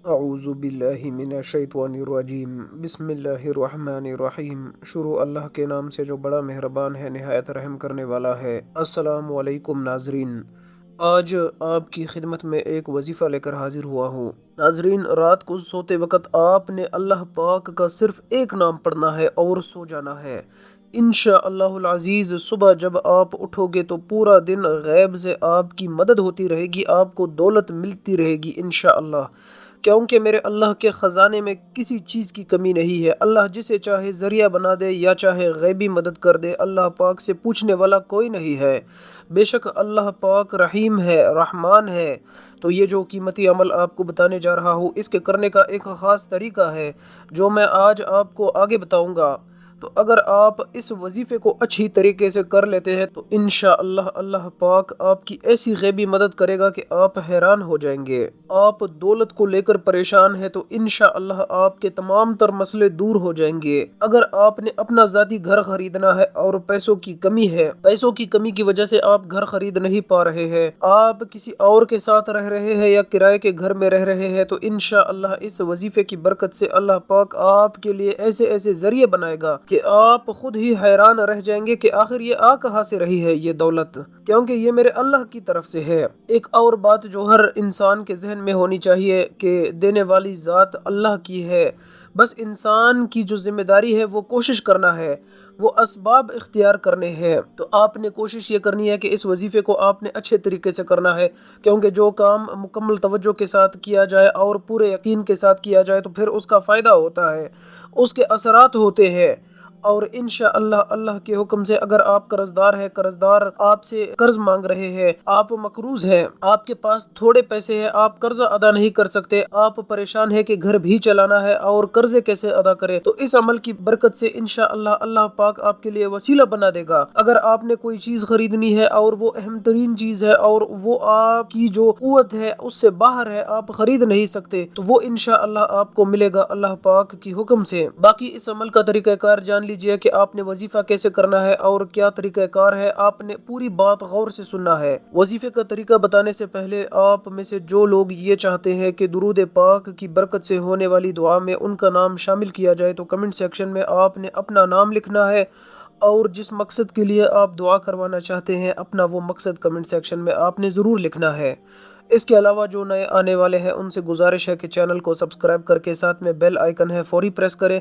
اعوذ باللہ من الشیطان الرجیم بسم اللہ الرحمن الرحیم شروع اللہ کے نام سے جو بڑا مہربان ہے نہایت رحم کرنے والا ہے۔ السلام علیکم ناظرین، آج آپ کی خدمت میں ایک وظیفہ لے کر حاضر ہوا ہوں۔ ناظرین، رات کو سوتے وقت آپ نے اللہ پاک کا صرف ایک نام پڑھنا ہے اور سو جانا ہے۔ انشاءاللہ العزیز صبح جب آپ اٹھو گے تو پورا دن غیب سے آپ کی مدد ہوتی رہے گی، آپ کو دولت ملتی رہے گی انشاءاللہ، کیونکہ میرے اللہ کے خزانے میں کسی چیز کی کمی نہیں ہے۔ اللہ جسے چاہے ذریعہ بنا دے یا چاہے غیبی مدد کر دے، اللہ پاک سے پوچھنے والا کوئی نہیں ہے۔ بے شک اللہ پاک رحیم ہے، رحمان ہے۔ تو یہ جو قیمتی عمل آپ کو بتانے جا رہا ہوں، اس کے کرنے کا ایک خاص طریقہ ہے جو میں آج آپ کو آگے بتاؤں گا۔ تو اگر آپ اس وظیفے کو اچھی طریقے سے کر لیتے ہیں تو انشاءاللہ اللہ پاک آپ کی ایسی غیبی مدد کرے گا کہ آپ حیران ہو جائیں گے۔ آپ دولت کو لے کر پریشان ہیں تو انشاءاللہ آپ کے تمام تر مسئلے دور ہو جائیں گے۔ اگر آپ نے اپنا ذاتی گھر خریدنا ہے اور پیسوں کی کمی ہے، پیسوں کی کمی کی وجہ سے آپ گھر خرید نہیں پا رہے ہیں، آپ کسی اور کے ساتھ رہ رہے ہیں یا کرائے کے گھر میں رہ رہے ہیں، تو انشاءاللہ اس وظیفے کی برکت سے اللہ پاک آپ کے لیے ایسے ایسے ذریعے بنائے گا کہ آپ خود ہی حیران رہ جائیں گے کہ آخر یہ آ کہاں سے رہی ہے یہ دولت، کیونکہ یہ میرے اللہ کی طرف سے ہے۔ ایک اور بات جو ہر انسان کے ذہن میں ہونی چاہیے کہ دینے والی ذات اللہ کی ہے، بس انسان کی جو ذمہ داری ہے وہ کوشش کرنا ہے، وہ اسباب اختیار کرنے ہیں۔ تو آپ نے کوشش یہ کرنی ہے کہ اس وظیفے کو آپ نے اچھے طریقے سے کرنا ہے، کیونکہ جو کام مکمل توجہ کے ساتھ کیا جائے اور پورے یقین کے ساتھ کیا جائے تو پھر اس کا فائدہ ہوتا ہے، اس کے اثرات ہوتے ہیں۔ اور انشاءاللہ اللہ کے حکم سے اگر آپ قرضدار ہیں، قرضدار آپ سے قرض مانگ رہے ہیں، آپ مقروض ہیں، آپ کے پاس تھوڑے پیسے ہیں، آپ قرض ادا نہیں کر سکتے، آپ پریشان ہیں کہ گھر بھی چلانا ہے اور قرضے کیسے ادا کریں، تو اس عمل کی برکت سے انشاءاللہ اللہ پاک آپ کے لیے وسیلہ بنا دے گا۔ اگر آپ نے کوئی چیز خریدنی ہے اور وہ اہم ترین چیز ہے اور وہ آپ کی جو قوت ہے اس سے باہر ہے، آپ خرید نہیں سکتے، تو وہ انشاءاللہ آپ کو ملے گا اللہ پاک کی حکم سے۔ باقی اس عمل کا طریقہ کار جان لیجئے کہ آپ نے وظیفہ کیسے کرنا ہے اور کیا طریقہ کار ہے، آپ نے پوری بات غور سے سننا ہے۔ وظیفے کا طریقہ بتانے سے پہلے آپ میں سے جو لوگ یہ چاہتے ہیں کہ درود پاک کی برکت سے ہونے والی دعا میں ان کا نام شامل کیا جائے تو کمنٹ سیکشن میں آپ نے اپنا نام لکھنا ہے، اور جس مقصد کے لیے آپ دعا کروانا چاہتے ہیں اپنا وہ مقصد کمنٹ سیکشن میں آپ نے ضرور لکھنا ہے۔ اس کے علاوہ جو نئے آنے والے ہیں ان سے گزارش ہے کہ چینل کو سبسکرائب کر کے ساتھ میں بیل آئیکن ہے فوری پریس کریں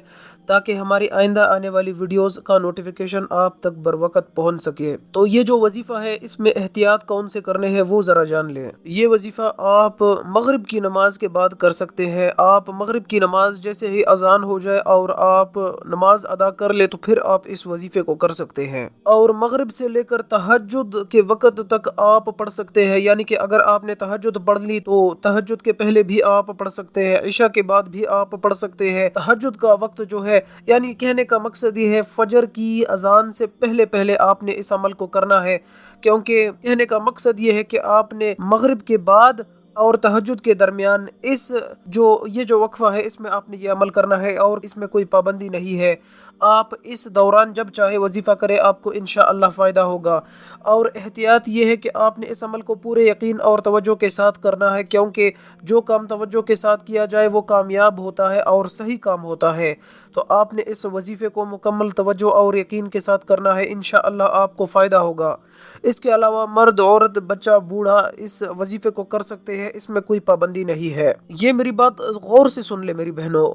تاکہ ہماری آئندہ آنے والی ویڈیوز کا نوٹیفیکیشن آپ تک بر وقت پہنچ سکے۔ تو یہ جو وظیفہ ہے اس میں احتیاط کون سے کرنے ہیں وہ ذرا جان لیں۔ یہ وظیفہ آپ مغرب کی نماز کے بعد کر سکتے ہیں۔ آپ مغرب کی نماز جیسے ہی اذان ہو جائے اور آپ نماز ادا کر لے تو پھر آپ اس وظیفے کو کر سکتے ہیں، اور مغرب سے لے کر تہجد کے وقت تک آپ پڑھ سکتے ہیں، یعنی کہ اگر آپ نے تہجد پڑھ لی تو تہجد کے پہلے بھی آپ پڑھ سکتے ہیں، عشاء کے بعد بھی آپ پڑھ سکتے ہیں۔ تہجد کا وقت جو ہے، یعنی کہنے کا مقصد یہ ہے فجر کی اذان سے پہلے پہلے آپ نے اس عمل کو کرنا ہے، کیونکہ کہنے کا مقصد یہ ہے کہ آپ نے مغرب کے بعد اور تہجد کے درمیان یہ جو وقفہ ہے اس میں آپ نے یہ عمل کرنا ہے، اور اس میں کوئی پابندی نہیں ہے۔ آپ اس دوران جب چاہے وظیفہ کرے، آپ کو انشاءاللہ فائدہ ہوگا۔ اور احتیاط یہ ہے کہ آپ نے اس عمل کو پورے یقین اور توجہ کے ساتھ کرنا ہے، کیونکہ جو کام توجہ کے ساتھ کیا جائے وہ کامیاب ہوتا ہے اور صحیح کام ہوتا ہے۔ تو آپ نے اس وظیفے کو مکمل توجہ اور یقین کے ساتھ کرنا ہے، انشاءاللہ آپ کو فائدہ ہوگا۔ اس کے علاوہ مرد، عورت، بچہ، بوڑھا اس وظیفے کو کر سکتے ہیں، اس میں کوئی پابندی نہیں ہے۔ یہ میری بات غور سے سن لے میری بہنوں،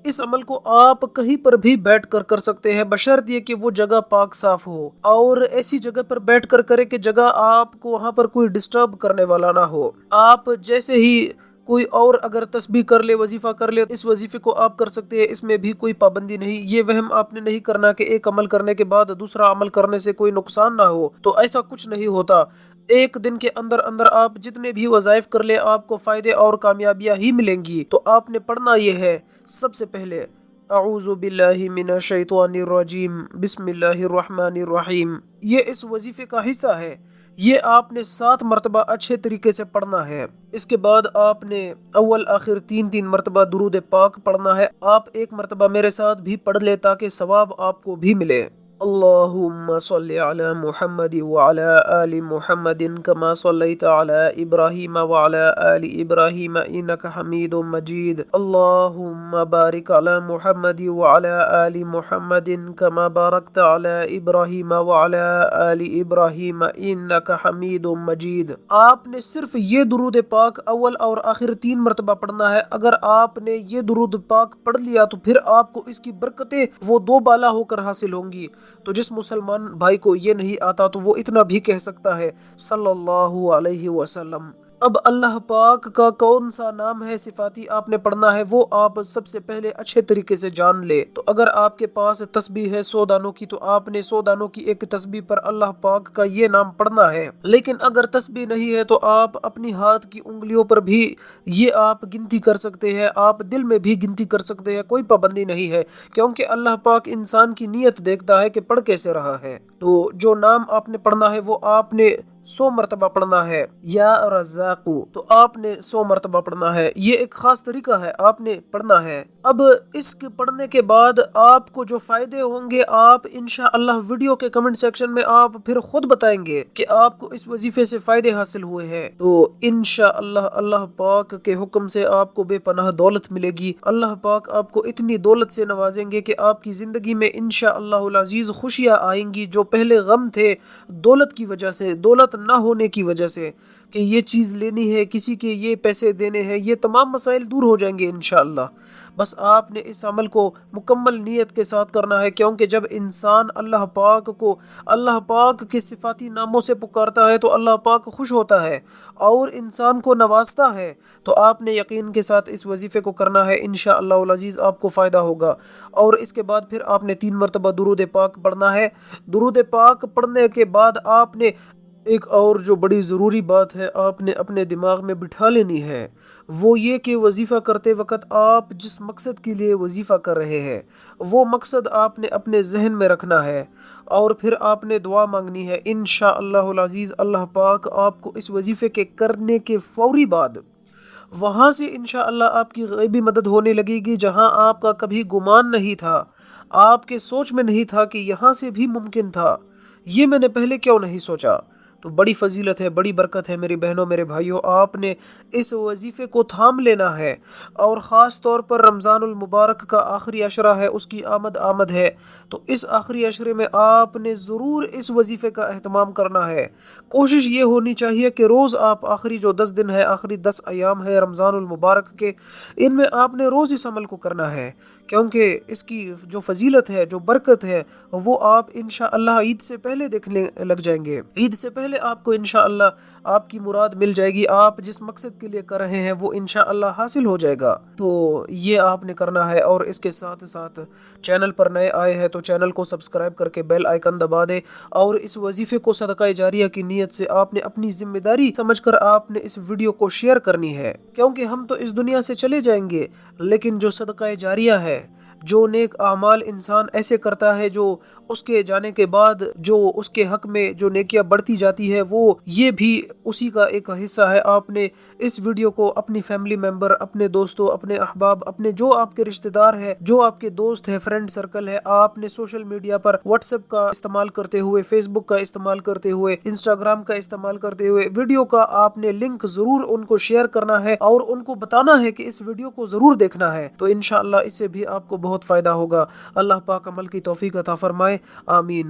اس عمل کو آپ کہیں پر بھی بیٹھ کر کر سکتے ہیں، بشرط یہ کہ وہ جگہ پاک صاف ہو، اور ایسی جگہ پر بیٹھ کر کرے کہ جگہ آپ کو وہاں پر کوئی ڈسٹرب کرنے والا نہ ہو۔ آپ جیسے ہی کوئی اور اگر تسبیح کر لے، وظیفہ کر لے، اس وظیفے کو آپ کر سکتے ہیں، اس میں بھی کوئی پابندی نہیں۔ یہ وہم آپ نے نہیں کرنا کہ ایک عمل کرنے کے بعد دوسرا عمل کرنے سے کوئی نقصان نہ ہو، تو ایسا کچھ نہیں ہوتا۔ ایک دن کے اندر اندر آپ جتنے بھی وظائف کر لیں آپ کو فائدے اور کامیابیاں ہی ملیں گی۔ تو آپ نے پڑھنا یہ ہے، سب سے پہلے اعوذ باللہ من الشیطان الرجیم بسم اللہ الرحمن الرحیم، یہ اس وظیفے کا حصہ ہے۔ یہ آپ نے 7 مرتبہ اچھے طریقے سے پڑھنا ہے۔ اس کے بعد آپ نے اول آخر 3 مرتبہ درود پاک پڑھنا ہے۔ آپ 1 مرتبہ میرے ساتھ بھی پڑھ لے تاکہ ثواب آپ کو بھی ملے۔ اللهم صل على محمد وعلى آل محمد كما صليت على إبراهيم وعلى آل إبراهيم إنك حميد مجيد. اللهم بارك على محمد وعلى آل محمد كما باركت على إبراهيم وعلى آل إبراهيم إنك حميد مجيد. آپ نے صرف یہ درود پاک اول اور آخر 3 مرتبہ پڑھنا ہے. اگر آپ نے یہ درود پاک پڑھ لیا تو پھر آپ کو اس کی برکتیں وہ 2 بالا ہو کر حاصل ہوں گی. تو جس مسلمان بھائی کو یہ نہیں آتا تو وہ اتنا بھی کہہ سکتا ہے صلی اللہ علیہ وسلم. اب اللہ پاک کا کون سا نام ہے صفاتی آپ نے پڑھنا ہے وہ آپ سب سے پہلے اچھے طریقے سے جان لے. تو اگر آپ کے پاس تسبیح ہے 100 دانوں کی تو آپ نے 100 دانوں کی ایک تسبیح پر اللہ پاک کا یہ نام پڑھنا ہے. لیکن اگر تسبیح نہیں ہے تو آپ اپنی ہاتھ کی انگلیوں پر بھی یہ آپ گنتی کر سکتے ہیں. آپ دل میں بھی گنتی کر سکتے ہیں. کوئی پابندی نہیں ہے کیونکہ اللہ پاک انسان کی نیت دیکھتا ہے کہ پڑھ کیسے رہا ہے. تو جو نام آپ نے پڑھنا ہے وہ آپ نے 100 مرتبہ پڑھنا ہے. یا رزاق تو آپ نے 100 مرتبہ پڑھنا ہے. یہ ایک خاص طریقہ ہے آپ نے پڑھنا ہے. اب اس کے پڑھنے کے بعد آپ کو جو فائدے ہوں گے آپ انشاءاللہ ویڈیو کے کمنٹ سیکشن میں آپ پھر خود بتائیں گے کہ آپ کو اس وظیفے سے فائدے حاصل ہوئے ہیں. تو انشاءاللہ اللہ پاک کے حکم سے آپ کو بے پناہ دولت ملے گی. اللہ پاک آپ کو اتنی دولت سے نوازیں گے کہ آپ کی زندگی میں انشاءاللہ العزیز خوشیاں آئیں گی. جو پہلے غم تھے دولت کی وجہ سے، دولت نہ ہونے کی وجہ سے کہ یہ چیز لینی ہے، کسی کے یہ پیسے دینے ہیں، یہ تمام مسائل دور ہو جائیں گے انشاءاللہ. بس آپ نے اس عمل کو مکمل نیت کے ساتھ کرنا ہے کیونکہ جب انسان اللہ پاک کو اللہ پاک کے صفاتی ناموں سے پکارتا ہے تو اللہ پاک خوش ہوتا ہے اور انسان کو نوازتا ہے. تو آپ نے یقین کے ساتھ اس وظیفے کو کرنا ہے. انشاءاللہ العزیز آپ کو فائدہ ہوگا. اور اس کے بعد پھر آپ نے 3 مرتبہ درود پاک پڑھنا ہے. درود پاک پڑھنے کے بعد آپ نے ایک اور جو بڑی ضروری بات ہے آپ نے اپنے دماغ میں بٹھا لینی ہے وہ یہ کہ وظیفہ کرتے وقت آپ جس مقصد کے لیے وظیفہ کر رہے ہیں وہ مقصد آپ نے اپنے ذہن میں رکھنا ہے اور پھر آپ نے دعا مانگنی ہے. انشاءاللہ العزیز اللہ پاک آپ کو اس وظیفے کے کرنے کے فوری بعد وہاں سے انشاءاللہ آپ کی غیبی مدد ہونے لگے گی جہاں آپ کا کبھی گمان نہیں تھا، آپ کے سوچ میں نہیں تھا کہ یہاں سے بھی ممکن تھا. یہ میں نے پہلے کیوں نہیں سوچا. تو بڑی فضیلت ہے، بڑی برکت ہے میری بہنوں میرے بھائیوں. آپ نے اس وظیفے کو تھام لینا ہے اور خاص طور پر رمضان المبارک کا آخری عشرہ ہے، اس کی آمد ہے. تو اس آخری عشرے میں آپ نے ضرور اس وظیفے کا اہتمام کرنا ہے. کوشش یہ ہونی چاہیے کہ روز آپ آخری جو 10 دن ہے، آخری 10 ایام ہے رمضان المبارک کے، ان میں آپ نے روز اس عمل کو کرنا ہے کیونکہ اس کی جو فضیلت ہے، جو برکت ہے وہ آپ انشاءاللہ عید سے پہلے دیکھنے لگ جائیں گے. عید سے پہلے آپ کو انشاءاللہ آپ کی مراد مل جائے گی. آپ جس مقصد کے لیے کر رہے ہیں وہ انشاءاللہ حاصل ہو جائے گا. تو یہ آپ نے کرنا ہے. اور اس کے ساتھ ساتھ چینل پر نئے آئے ہیں تو چینل کو سبسکرائب کر کے بیل آئیکن دبا دے اور اس وظیفے کو صدقہ جاریہ کی نیت سے آپ نے اپنی ذمہ داری سمجھ کر آپ نے اس ویڈیو کو شیئر کرنی ہے کیونکہ ہم تو اس دنیا سے چلے جائیں گے لیکن جو صدقہ جاریہ ہے، جو نیک اعمال انسان ایسے کرتا ہے جو اس کے جانے کے بعد جو اس کے حق میں جو نیکیاں بڑھتی جاتی ہے وہ یہ بھی اسی کا ایک حصہ ہے. آپ نے اس ویڈیو کو اپنی فیملی ممبر، اپنے دوستوں، اپنے احباب، اپنے جو آپ کے رشتہ دار ہے، جو آپ کے دوست ہے، فرینڈ سرکل ہے، آپ نے سوشل میڈیا پر واٹس ایپ کا استعمال کرتے ہوئے، فیس بک کا استعمال کرتے ہوئے، انسٹاگرام کا استعمال کرتے ہوئے ویڈیو کا آپ نے لنک ضرور ان کو شیئر کرنا ہے اور ان کو بتانا ہے کہ اس ویڈیو کو ضرور دیکھنا ہے. تو انشاءاللہ اس سے بھی آپ کو بہت فائدہ ہوگا. اللہ پاک عمل کی توفیق عطا فرمائے. آمین.